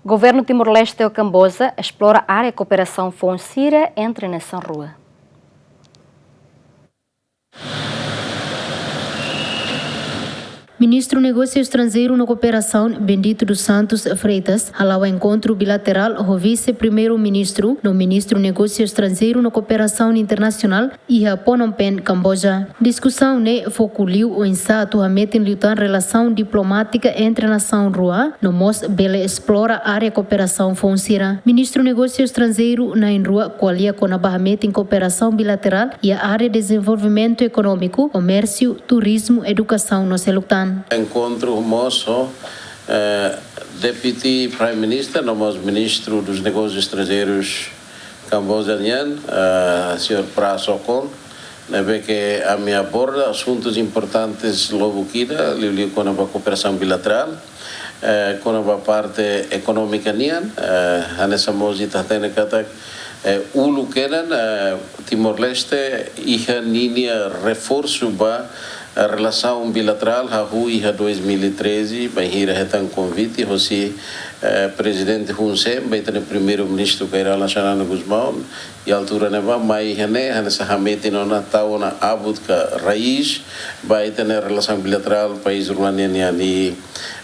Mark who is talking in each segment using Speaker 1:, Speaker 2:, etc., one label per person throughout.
Speaker 1: Governo Timor-Leste e Camboja explora a área de cooperação financeira entre a nação rua.
Speaker 2: Ministro do Negócio Estrangeiro na Cooperação, Bendito dos Santos Freitas, ao encontro bilateral com vice-primeiro-ministro no Ministro do Negócio Estrangeiro na Cooperação Internacional e a Phnom Penh, Camboja. Discussão focou o ensato a meter em relação diplomática entre a nação rua, no mos bele explora a área de cooperação financeira. Ministro do Negócio Estrangeiro na rua qualia com a barrameta em cooperação bilateral e a área de desenvolvimento econômico, comércio, turismo, educação no Seluctan.
Speaker 3: Encontro moço, Deputy Prime Minister, nosso Ministro dos Negócios Estrangeiros cambojaniano, Sr. Pra Sokon, que a minha aborda assuntos importantes logo aqui, com a cooperação bilateral, com a parte econômica nian, nessa música tem que ulu kenan Timor-Leste iha ninia reforço a relação bilateral ha hui ha 2013 bahira hetan convite hosi presidente Hun Sen baitane primeiro-ministro Kairala Shanana Guzmão e altura neva mai hane hanesa hameti nona tauna abut ka raiz baitane relação bilateral país rumania ni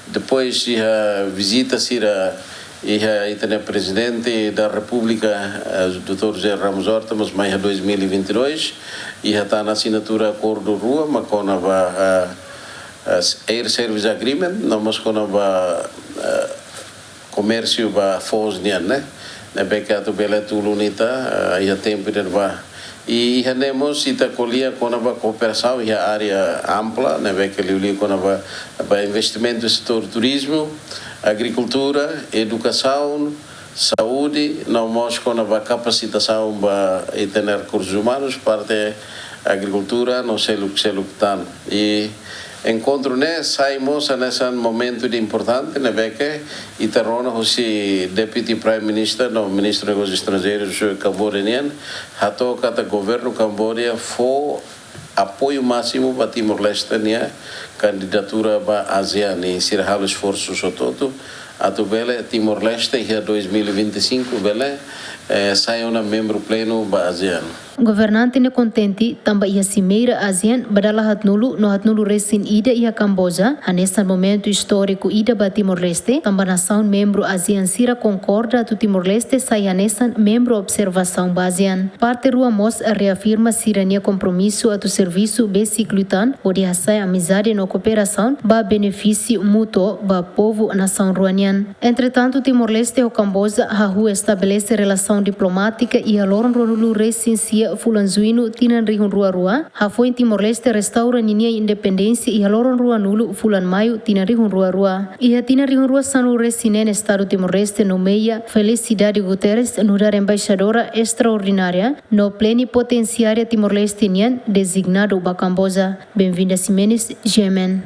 Speaker 3: depois iha visita sira e presidente da República, Dr. José Ramos Horta, mas mais 2022, e está na assinatura acordo rua, mas com a Air Service Agreement, não mas com a comércio ba Fosnian, né? Na beca do Beleto Lunita, e a tempo de e temos ita colia com a cooperação e a área ampla, na beca ali com a investimento no setor turismo, agricultura, educação, saúde, nós com a capacitação para ter recursos humanos, parte agricultura, não sei o que está. E encontro saímos nesse momento de importante, que e terrona o Deputy Prime Minister, no Ministro dos Negócios Estrangeiros cambodiano, a toca do governo Camboja foi apoio máximo para Timor-Leste, candidatura para a ASEAN, e será o esforço todo. A Timor-Leste, em 2025, sai membro pleno para a ASEAN.
Speaker 2: Governante ne contente também a cimeira ASEAN badala hatnulu recém ida e a Camboja, nesse momento histórico ida para Timor-Leste, também nação membro ASEAN sira concorda que Timor-Leste sai nessa membro observação ba ASEAN. Parte rua mos reafirma sirania compromisso a tu serviço besiclutan, onde sai amizade no cooperação ba benefício mútuo ba povo nação ruanian. Entretanto, Timor-Leste e o Camboja hahu estabelece relação diplomática e a loron ronulu recém Fulanzuino tinan rihun rua hafo em Timor-Leste restaura ninia independência e haloron rua nulu Fulan Maio tinan rihun rua e a tinan rihun rua sanu resinen estado Timor-Leste nomeia Felicidade Guterres nudar embaixadora extraordinária no plenipotenciária Timor-Leste nian designado ba Camboja. Bem-vinda Simenes, Gemen.